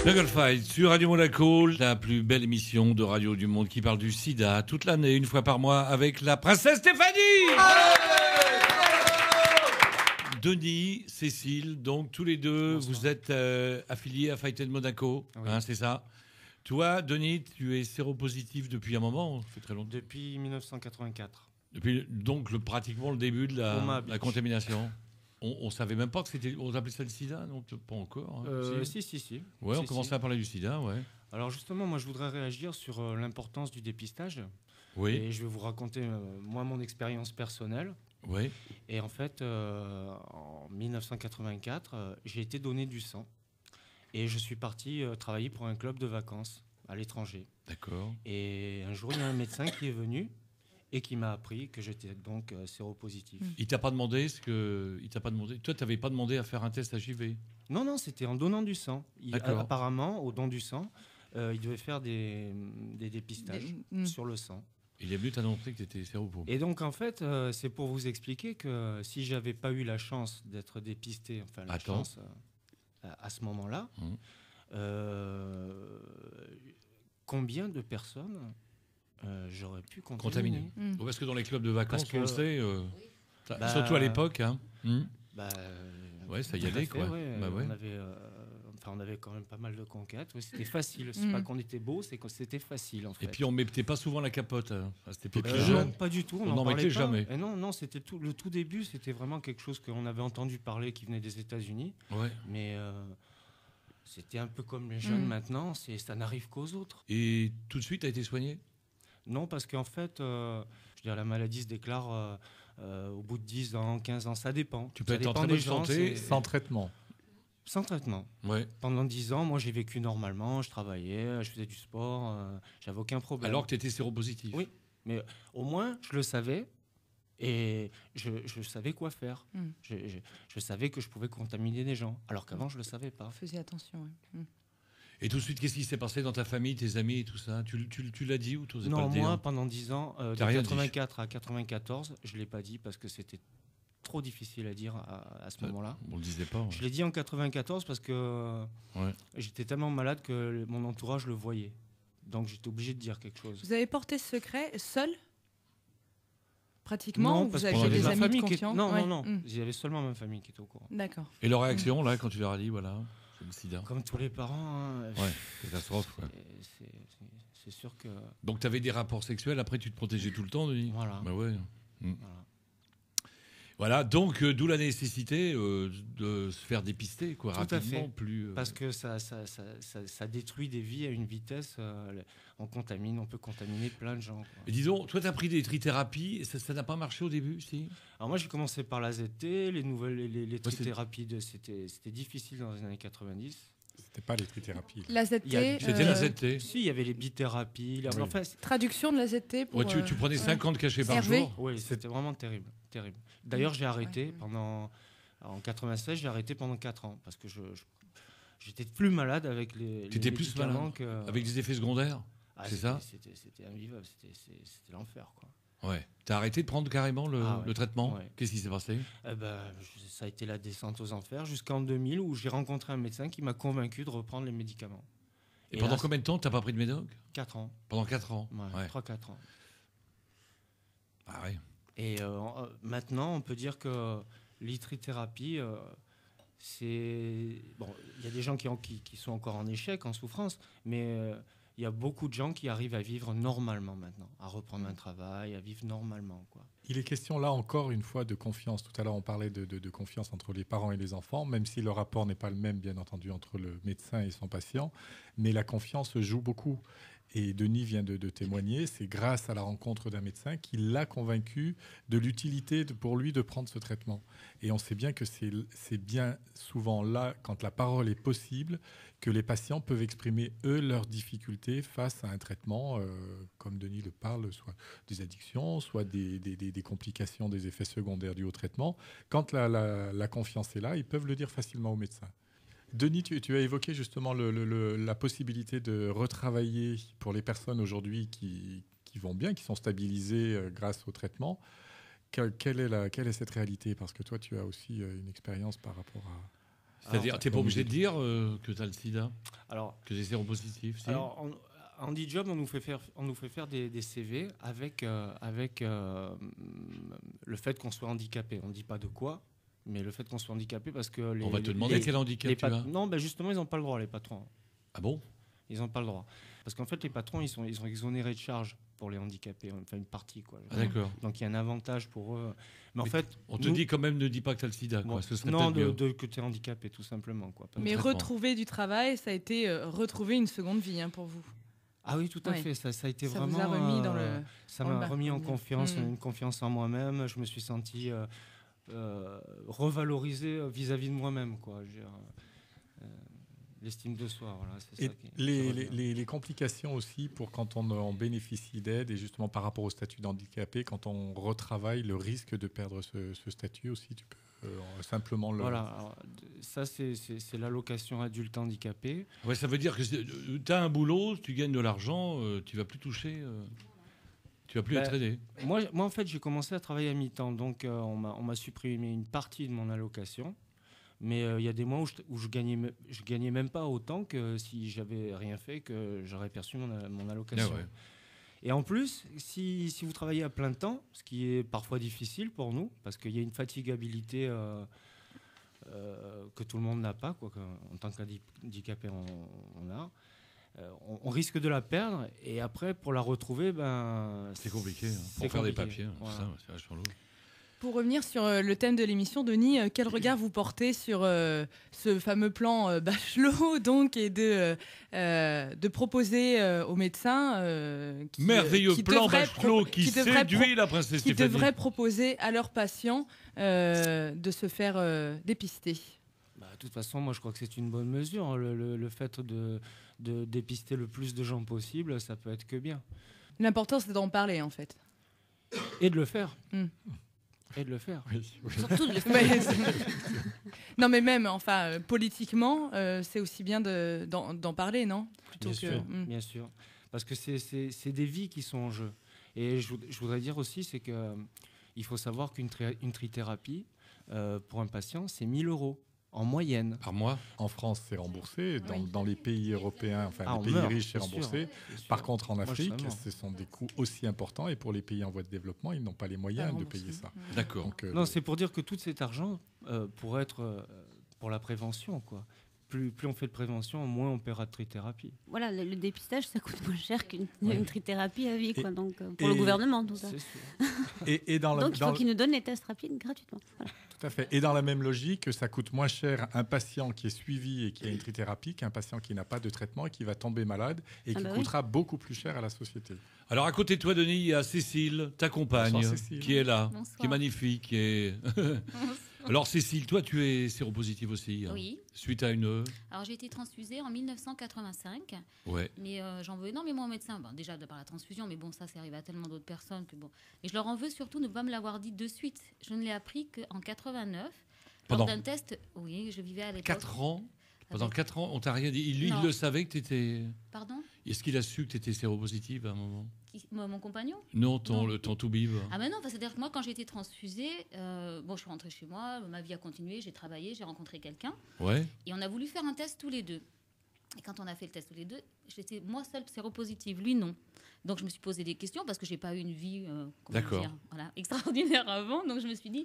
Snuggle Fight sur Radio Monaco, la plus belle émission de radio du monde qui parle du sida toute l'année, une fois par mois, avec la princesse Stéphanie. Denis, Cécile, donc tous les deux, bonsoir. Vous êtes affiliés à Fight Monaco, oui. C'est ça. Toi, Denis, tu es séropositif depuis un moment, ça fait très longtemps. Depuis 1984. Depuis donc pratiquement le début de la contamination. On savait même pas que c'était. On appelait ça le sida, donc pas encore. Si. Ouais, on commençait à parler du sida, ouais. Alors justement, moi, je voudrais réagir sur l'importance du dépistage. Oui. Et je vais vous raconter moi mon expérience personnelle. Oui. Et en fait, en 1984, j'ai été donné du sang et je suis parti travailler pour un club de vacances à l'étranger. D'accord. Et un jour, il y a un médecin qui est venu. Et qui m'a appris que j'étais donc séropositif. Il t'a pas demandé Toi, tu n'avais pas demandé à faire un test HIV? Non, c'était en donnant du sang. Apparemment, au don du sang, il devait faire des dépistages sur le sang. Il est venu t'annoncer que tu étais séropositif. Et donc, en fait, c'est pour vous expliquer que si j'avais pas eu la chance d'être dépisté, chance à ce moment-là, combien de personnes j'aurais pu contaminer. Parce que dans les clubs de vacances, on le sait, surtout à l'époque. Ça y allait, quoi. Ouais. On avait quand même pas mal de conquêtes. Ouais, c'était facile. C'est pas qu'on était beau, c'est que c'était facile, en fait. Et puis, on ne mettait pas souvent la capote à cette époque. Non, pas du tout. On n'en mettait jamais. Et non, c'était le tout début, c'était vraiment quelque chose qu'on avait entendu parler qui venait des États-Unis. Ouais. Mais c'était un peu comme les jeunes maintenant, ça n'arrive qu'aux autres. Et tout de suite, tu as été soigné? Non, parce qu'en fait, la maladie se déclare au bout de 10 ans, 15 ans, ça dépend. Tu peux être en très bonne santé sans traitement. Sans traitement. Ouais. Pendant 10 ans, moi, j'ai vécu normalement, je travaillais, je faisais du sport, j'avais aucun problème. Alors que tu étais séropositif? Oui, mais au moins, je le savais et je savais quoi faire. Je savais que je pouvais contaminer des gens, alors qu'avant, je ne le savais pas. Faisais attention, oui. Et tout de suite, qu'est-ce qui s'est passé dans ta famille, tes amis et tout ça? Tu l'as dit ou tu n'osais pas le dire? Non, moi, pendant 10 ans, de 84 à 94, je ne l'ai pas dit parce que c'était trop difficile à dire à ce moment-là. On ne le disait pas. Ouais. Je l'ai dit en 94 parce que j'étais tellement malade que mon entourage le voyait. Donc, j'étais obligé de dire quelque chose. Vous avez porté ce secret seul? Pratiquement? Non, parce vous que aviez j'avais des amis de confiance? Non. Il y avait seulement ma famille qui était au courant. D'accord. Et leur réaction, là, quand tu leur as dit, voilà... Le sida. Comme tous les parents. Catastrophe. C'est sûr que. Donc, tu avais des rapports sexuels, après, tu te protégeais tout le temps, Denis? Voilà. Voilà, donc, d'où la nécessité de se faire dépister, quoi, tout rapidement. À fait. Parce que ça détruit des vies à une vitesse. On peut contaminer plein de gens. Quoi. Et disons, toi, tu as pris des trithérapies, ça n'a pas marché au début, si? Alors moi, j'ai commencé par l'AZT, les trithérapies, c'était difficile dans les années 90. C'était pas les trithérapies. L'AZT. C'était l'AZT. Si, il y avait les bithérapies. Oui. Enfin, traduction de l'AZT pour. Tu prenais 50 cachets par jour. Oui, c'était vraiment terrible. D'ailleurs, j'ai arrêté en 96, j'ai arrêté pendant 4 ans parce que j'étais plus malade avec les. Tu étais plus malade avec des effets secondaires. C'est ça? C'était invivable, c'était l'enfer, quoi. Ouais. T'as arrêté de prendre carrément le traitement? Ouais. Qu'est-ce qui s'est passé? Ça a été la descente aux enfers jusqu'en 2000 où j'ai rencontré un médecin qui m'a convaincu de reprendre les médicaments. Et pendant combien de temps t'as pas pris de médoc? 4 ans. Pendant 4 ans? Ouais. 3-4 ans. Ah ouais. Et maintenant, on peut dire que l'hytrithérapie, c'est... Bon, il y a des gens qui sont encore en échec, en souffrance, mais... il y a beaucoup de gens qui arrivent à vivre normalement maintenant, à reprendre un travail, à vivre normalement, quoi. Il est question là encore une fois de confiance. Tout à l'heure, on parlait de confiance entre les parents et les enfants, même si le rapport n'est pas le même, bien entendu, entre le médecin et son patient. Mais la confiance joue beaucoup. Et Denis vient de témoigner, c'est grâce à la rencontre d'un médecin qui l'a convaincu de l'utilité pour lui de prendre ce traitement. Et on sait bien que c'est bien souvent là, quand la parole est possible, que les patients peuvent exprimer, eux, leurs difficultés face à un traitement, comme Denis le parle, soit des addictions, soit des complications, des effets secondaires dus au traitement. Quand la confiance est là, ils peuvent le dire facilement au médecin. Denis, tu as évoqué justement la possibilité de retravailler pour les personnes aujourd'hui qui vont bien, qui sont stabilisées grâce au traitement. Quelle est cette réalité? Parce que toi, tu as aussi une expérience par rapport à... C'est-à-dire, tu n'es pas obligé de dire que tu as le sida, Alors, que tu es séropositif. Si. alors en Handijob, on nous fait faire des CV avec le fait qu'on soit handicapé. On ne dit pas de quoi, mais le fait qu'on soit handicapé parce que on va te demander quel handicap tu as. Non, justement, ils n'ont pas le droit, les patrons. Ah bon? Ils n'ont pas le droit. Parce qu'en fait, les patrons, ils sont exonérés de charges pour les handicapés, enfin une partie, quoi. Ah, d'accord. Donc il y a un avantage pour eux. Mais en fait, on te dit quand même, ne dis pas que tu as le sida. Quoi. Ce serait non, peut-être mieux. que tu es handicapé, tout simplement. Quoi. Mais retrouver du travail, ça a été retrouver une seconde vie pour vous. Ah oui, tout à fait. Ça a été ça vraiment. Ça vous a remis dans le. Ça m'a remis en confiance, une confiance en moi-même. Je me suis senti revalorisé vis-à-vis de moi-même, quoi. L'estime de soi, voilà. Et ça les complications aussi pour quand on bénéficie d'aide et justement par rapport au statut d'handicapé, quand on retravaille, le risque de perdre ce statut aussi, tu peux simplement le... Voilà, alors, ça c'est l'allocation adulte handicapé. Ouais, ça veut dire que tu as un boulot, tu gagnes de l'argent, tu vas plus toucher, tu vas plus être aidé. Moi en fait j'ai commencé à travailler à mi-temps, donc on m'a supprimé une partie de mon allocation. Mais il y a des mois où je gagnais même pas autant que si j'avais rien fait, que j'aurais perçu mon allocation. Ah ouais. Et en plus, si vous travaillez à plein temps, ce qui est parfois difficile pour nous, parce qu'il y a une fatigabilité que tout le monde n'a pas, quoi, en tant qu'handicapé on a, on risque de la perdre. Et après, pour la retrouver, c'est compliqué. Pour faire des papiers, voilà. C'est vachement lourd. Pour revenir sur le thème de l'émission, Denis, quel regard vous portez sur ce fameux plan Bachelot, donc, et de proposer aux médecins merveilleux plan Bachelot qui séduit la princesse Stéphanie, qui devrait proposer à leurs patients de se faire dépister. De toute façon, moi, je crois que c'est une bonne mesure. Le fait de dépister le plus de gens possible, ça peut être que bien. L'important, c'est d'en parler, en fait. Et de le faire. Et de le faire. Oui. Surtout de le faire. Non, mais même, politiquement, c'est aussi bien d'en parler, non? Plutôt bien sûr. Parce que c'est des vies qui sont en jeu. Et je voudrais dire aussi, c'est qu'il faut savoir qu'une trithérapie, pour un patient, c'est 1 000 € en moyenne. Par mois? En France, c'est remboursé. Dans les pays européens, les pays riches, c'est remboursé. Par contre, en Afrique, ce sont des coûts aussi importants. Et pour les pays en voie de développement, ils n'ont pas les moyens de payer ça. D'accord. Donc, non, c'est pour dire que tout cet argent pourrait être pour la prévention, quoi. Plus on fait de prévention, moins on paiera de trithérapie. Voilà, le dépistage, ça coûte moins cher qu'une trithérapie à vie, quoi. Donc, pour le gouvernement, tout ça. Donc, il faut qu'ils nous donnent les tests rapides gratuitement. Voilà. Tout à fait. Et dans la même logique, ça coûte moins cher un patient qui est suivi et qui a une trithérapie qu'un patient qui n'a pas de traitement et qui va tomber malade et qui coûtera beaucoup plus cher à la société. Alors, à côté de toi, Denis, il y a Cécile, ta compagne, Bonsoir, Cécile. qui est là, Bonsoir. qui est magnifique. Qui est... Alors, Cécile, toi, tu es séropositive aussi. Oui. Suite à une... Alors, j'ai été transfusée en 1985. Ouais. Mais j'en veux énormément aux médecins. Bon, déjà, de par la transfusion, mais bon, ça arrivé à tellement d'autres personnes que bon. Et je leur en veux surtout de ne pas me l'avoir dit de suite. Je ne l'ai appris qu'en 89. Lors d'un test, oui, je vivais à l'époque. 4 ans? Pendant 4 ans, on t'a rien dit. Lui, il le savait que tu étais... Pardon? Est-ce qu'il a su que tu étais séropositive à un moment? Mon compagnon? Non, ton toubib. Ah ben non, c'est-à-dire que moi, quand j'ai été transfusée, je suis rentrée chez moi, ma vie a continué, j'ai travaillé, j'ai rencontré quelqu'un. Ouais. Et on a voulu faire un test tous les deux. Et quand on a fait le test tous les deux, j'étais moi seule séropositive, lui non. Donc je me suis posé des questions parce que j'ai pas eu une vie extraordinaire avant. Donc je me suis dit,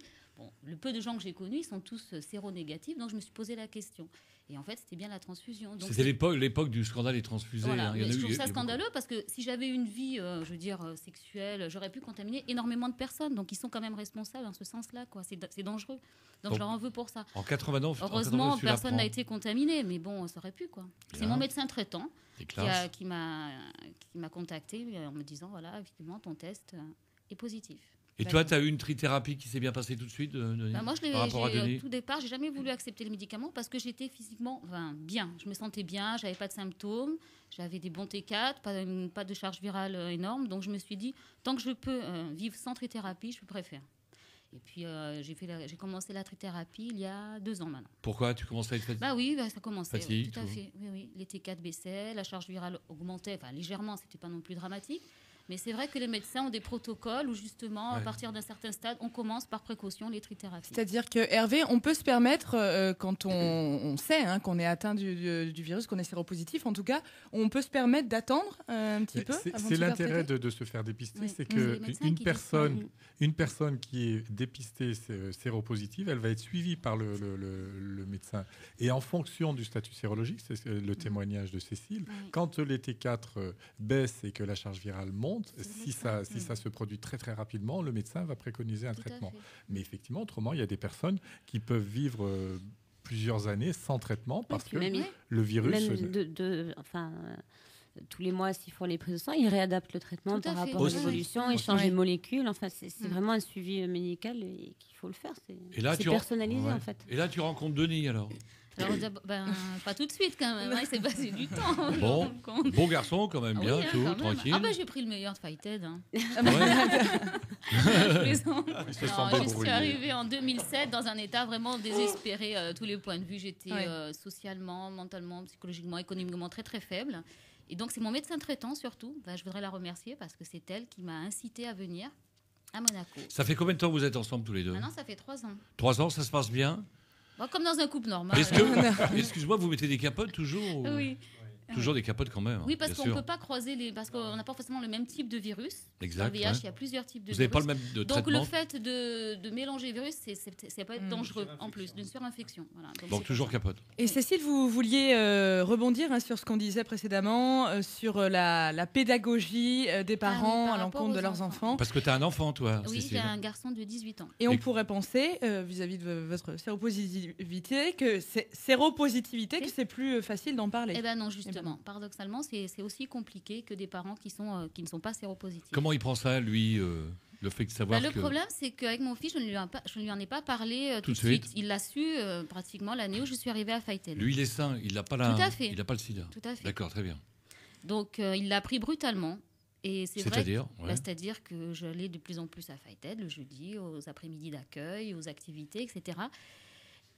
le peu de gens que j'ai connus, ils sont tous séronégatifs. Donc je me suis posé la question. Et en fait, c'était bien la transfusion. C'était l'époque du scandale des transfusés. Voilà. Je trouve ça scandaleux parce que si j'avais une vie, sexuelle, j'aurais pu contaminer énormément de personnes. Donc ils sont quand même responsables en ce sens-là, quoi. C'est dangereux. Donc je leur en veux pour ça. En 89, heureusement, personne n'a été contaminé, mais bon, ça aurait pu, quoi. C'est mon médecin traitant qui m'a contacté en me disant, voilà, effectivement, ton test est positif. Et toi, tu as eu une trithérapie qui s'est bien passée tout de suite moi, au tout départ, j'ai jamais voulu accepter les médicaments parce que j'étais physiquement bien. Je me sentais bien, j'avais pas de symptômes, j'avais des bons T4, pas de charge virale énorme. Donc je me suis dit, tant que je peux vivre sans trithérapie, je préfère. Et puis j'ai commencé la trithérapie il y a 2 ans maintenant. Pourquoi tu commençais à être fatiguée? Oui, ça commençait. Fatigue, tout à fait. Oui. Les T4 baissaient, la charge virale augmentait, légèrement, c'était pas non plus dramatique. Mais c'est vrai que les médecins ont des protocoles où justement, à partir d'un certain stade, on commence par précaution les trithérapies. C'est-à-dire que Hervé, on peut se permettre, quand on sait qu'on est atteint du virus, qu'on est séropositif en tout cas, on peut se permettre d'attendre un petit peu. C'est l'intérêt de se faire dépister, c'est qu'une personne qui est dépistée séropositive, elle va être suivie par le médecin. Et en fonction du statut sérologique, c'est le témoignage de Cécile, quand les T4 baissent et que la charge virale monte, si ça se produit très très rapidement, le médecin va préconiser un traitement. Mais effectivement, autrement, il y a des personnes qui peuvent vivre plusieurs années sans traitement parce que le virus... tous les mois, s'ils font les prises de sang, ils réadaptent le traitement par rapport à l'évolution, ils changent les molécules. Enfin, c'est vraiment un suivi médical et qu'il faut le faire. C'est personnalisé, en fait. Et là, tu rencontres Denis, alors pas tout de suite, quand même. Il s'est passé du temps. Bon garçon, quand même, bien, tranquille. J'ai pris le meilleur de Fighted. Je suis arrivée en 2007 dans un état vraiment désespéré à tous les points de vue. J'étais socialement, mentalement, psychologiquement, économiquement très, très faible. Et donc, c'est mon médecin traitant, surtout. Je voudrais la remercier parce que c'est elle qui m'a incité à venir à Monaco. Ça fait combien de temps que vous êtes ensemble, tous les deux ? Maintenant, ça fait 3 ans. 3 ans, ça se passe bien ? Comme dans un couple normal. Excuse-moi, vous mettez des capotes toujours ? Oui. Toujours des capotes quand même. Oui, parce qu'on ne peut pas croiser parce qu'on n'a pas forcément le même type de virus. Exact. Dans le VIH, il y a plusieurs types de virus. Vous n'avez pas le même traitement. Donc le fait de mélanger les virus, ça peut être dangereux en plus d'une surinfection. Voilà. Donc toujours capote. Et Cécile, vous vouliez rebondir sur ce qu'on disait précédemment, sur la pédagogie des parents à l'encontre de leurs enfants. Parce que tu as un enfant, toi, Oui, Cécile. j'ai un garçon de 18 ans. Et on pourrait penser, vis-à-vis de votre séropositivité, que c'est plus facile d'en parler. Eh bien non, justement. Paradoxalement, c'est aussi compliqué que des parents qui ne sont pas séropositifs. Comment il prend ça, lui, le fait de savoir Le problème, c'est qu'avec mon fils, je ne lui en ai pas parlé tout de suite. Il l'a su pratiquement l'année où je suis arrivée à Fighted. Lui, il est sain, il n'a pas il n'a pas le sida. Tout à fait. D'accord, très bien. Donc, il l'a pris brutalement. Et c'est-à-dire c'est-à-dire que j'allais de plus en plus à Fighted le jeudi, aux après-midi d'accueil, aux activités, etc.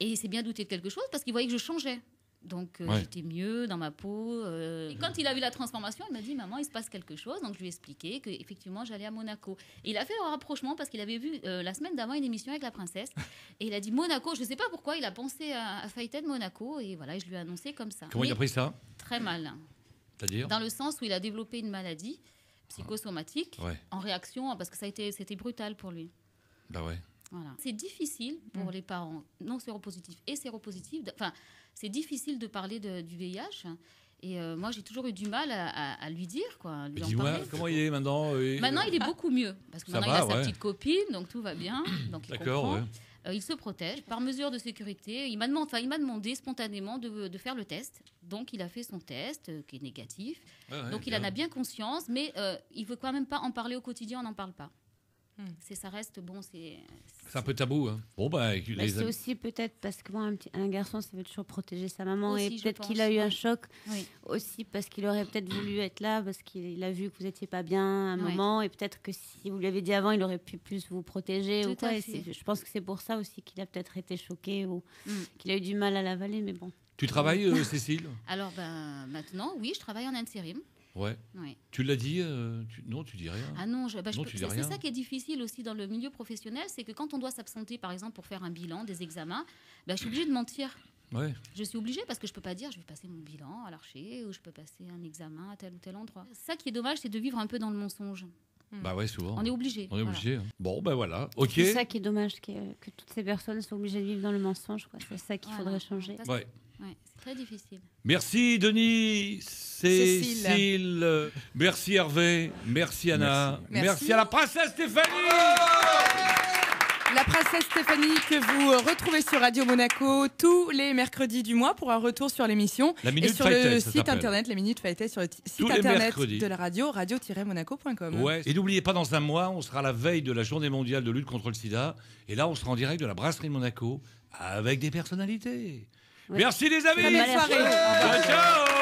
Et il s'est bien douté de quelque chose parce qu'il voyait que je changeais. Donc, j'étais mieux dans ma peau. Et quand il a vu la transformation, il m'a dit « Maman, il se passe quelque chose ». Donc, je lui ai expliqué qu'effectivement, j'allais à Monaco. Et il a fait le rapprochement parce qu'il avait vu la semaine d'avant une émission avec la princesse. Et il a dit « Monaco ». Je ne sais pas pourquoi, il a pensé à Fighted Monaco. Et voilà, je lui ai annoncé comme ça. Comment il a pris ça ? Très mal. C'est-à-dire ? Dans le sens où il a développé une maladie psychosomatique en réaction, parce que c'était brutal pour lui. Bah ouais. Voilà. C'est difficile pour les parents non séropositifs et séropositifs. C'est difficile de parler du VIH. Et moi, j'ai toujours eu du mal à lui dire, quoi. Dis-moi, comment il est maintenant ? Maintenant, il est beaucoup mieux. Parce que maintenant, il a sa petite copine, donc tout va bien. Donc, il comprend. Il se protège par mesure de sécurité. Il m'a demandé spontanément de faire le test. Donc, il a fait son test, qui est négatif. Donc, il en a bien conscience. Mais il ne veut quand même pas en parler au quotidien. On n'en parle pas. Ça reste c'est un peu tabou. Hein. Bon, c'est aussi peut-être parce que un garçon, ça veut toujours protéger sa maman aussi, et peut-être qu'il a eu un choc aussi parce qu'il aurait peut-être voulu être là parce qu'il a vu que vous n'étiez pas bien à un moment et peut-être que si vous lui avez dit avant, il aurait pu plus vous protéger ou quoi. Je pense que c'est pour ça aussi qu'il a peut-être été choqué ou qu'il a eu du mal à l'avaler, mais bon. Tu travailles, Cécile ? Alors, maintenant, oui, je travaille en intérim. Ouais. Tu l'as dit non, tu dis rien. Ah non, c'est ça qui est difficile aussi dans le milieu professionnel, c'est que quand on doit s'absenter, par exemple, pour faire un bilan, des examens, je suis obligée de mentir. Ouais. Je suis obligée parce que je ne peux pas dire je vais passer mon bilan à l'Archer ou je peux passer un examen à tel ou tel endroit. Ça qui est dommage, c'est de vivre un peu dans le mensonge. Bah ouais, souvent. On est obligé. Hein. Bon, voilà. Ok. C'est ça qui est dommage, que toutes ces personnes soient obligées de vivre dans le mensonge. Quoi. C'est ça qu'il faudrait changer. Ouais. C'est très difficile. Merci Denis, Cécile, merci Hervé, merci Anna, merci à la princesse Stéphanie. La princesse Stéphanie que vous retrouvez sur Radio Monaco tous les mercredis du mois pour un retour sur l'émission et sur le site internet, les minutes Fighted sur le site internet de la radio, radio-monaco.com. Ouais. Et n'oubliez pas, dans un mois, on sera à la veille de la journée mondiale de lutte contre le sida et là on sera en direct de la brasserie de Monaco avec des personnalités. Merci les amis. Bonne soirée. Ciao.